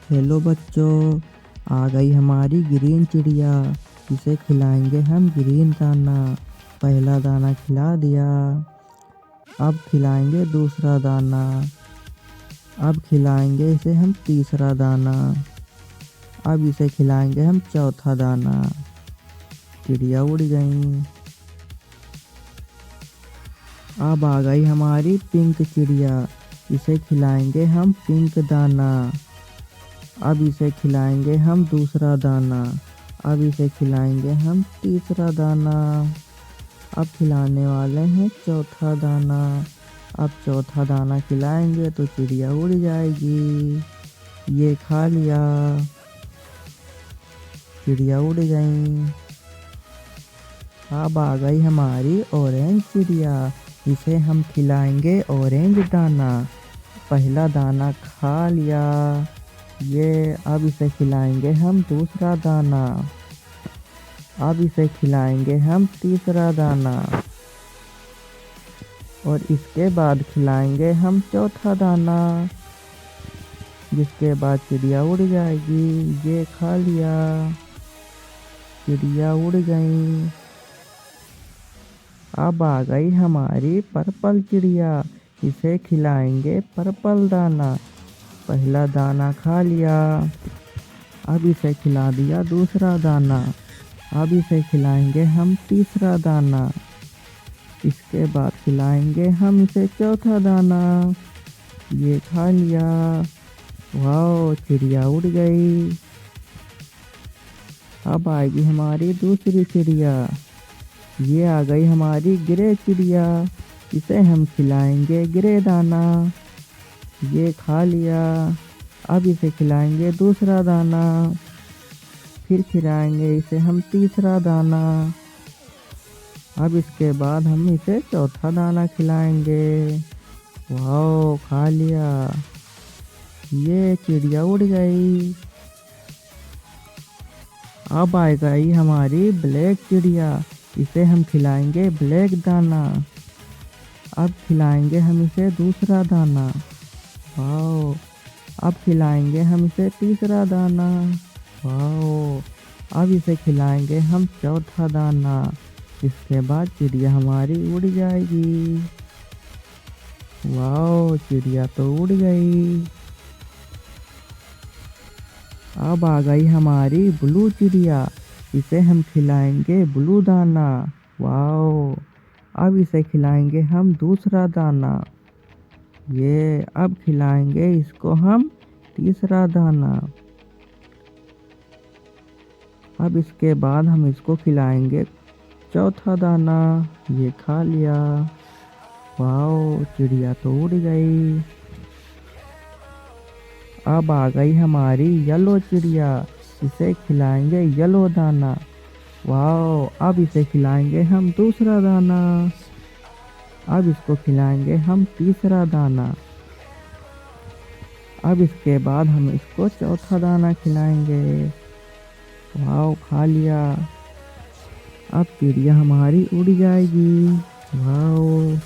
Hello बच्चों, आ गई हमारी ग्रीन चिड़िया। इसे खिलाएंगे हम ग्रीन दाना। पहला दाना खिला दिया, अब खिलाएंगे दूसरा दाना। अब खिलाएंगे इसे हम तीसरा दाना। अब इसे खिलाएंगे हम चौथा दाना। चिड़िया उड़ गई। अब आ गई हमारी पिंक चिड़िया। इसे खिलाएंगे हम पिंक दाना। अब इसे खिलाएंगे हम दूसरा दाना। अब इसे खिलाएंगे हम तीसरा दाना। अब खिलाने वाले हैं चौथा दाना। अब चौथा दाना खिलाएंगे तो चिड़िया उड़ जाएगी। ये खा लिया, चिड़िया उड़ गई। अब आ गई हमारी ऑरेंज चिड़िया। इसे हम खिलाएंगे ऑरेंज दाना। पहला दाना खा लिया, ये अब इसे खिलाएंगे हम दूसरा दाना। अब इसे खिलाएंगे हम तीसरा दाना और इसके बाद खिलाएंगे हम चौथा दाना, जिसके बाद चिड़िया उड़ जाएगी। ये खा लिया, चिड़िया उड़ गई। अब आ गई हमारी पर्पल चिड़िया। इसे खिलाएंगे पर्पल दाना। पहला दाना खा लिया, अब इसे खिला दिया दूसरा दाना। अब इसे खिलाएंगे हम तीसरा दाना। इसके बाद खिलाएंगे हम इसे चौथा दाना। ये खा लिया। वाह, चिड़िया उड़ गई। अब आएगी हमारी दूसरी चिड़िया। ये आ गई हमारी ग्रे चिड़िया। इसे हम खिलाएंगे ग्रे दाना। ये खा लिया, अब इसे खिलाएंगे दूसरा दाना। फिर खिलाएंगे इसे हम तीसरा दाना। अब इसके बाद हम इसे चौथा दाना खिलाएंगे। वाह, खा लिया। ये चिड़िया उड़ गई। अब आ गई हमारी ब्लैक चिड़िया। इसे हम खिलाएंगे ब्लैक दाना। अब खिलाएंगे हम इसे दूसरा दाना। वाह, अब खिलाएंगे हम इसे तीसरा दाना। वाह, अब इसे खिलाएंगे हम चौथा दाना। इसके बाद चिड़िया हमारी उड़ जाएगी। वाह, चिड़िया तो उड़ गई। अब आ गई हमारी ब्लू चिड़िया। इसे हम खिलाएंगे ब्लू दाना। वाह, अब इसे खिलाएंगे हम दूसरा दाना। ये अब खिलाएंगे इसको हम तीसरा दाना। अब इसके बाद हम इसको खिलाएंगे चौथा दाना। ये खा लिया। वाह, चिड़िया तो उड़ गई। अब आ गई हमारी येलो चिड़िया। इसे खिलाएंगे येलो दाना। वाह, अब इसे खिलाएंगे हम दूसरा दाना। अब इसको खिलाएंगे हम तीसरा दाना। अब इसके बाद हम इसको चौथा दाना खिलाएंगे। वाह, खा लिया। अब चिड़िया हमारी उड़ जाएगी। वाह।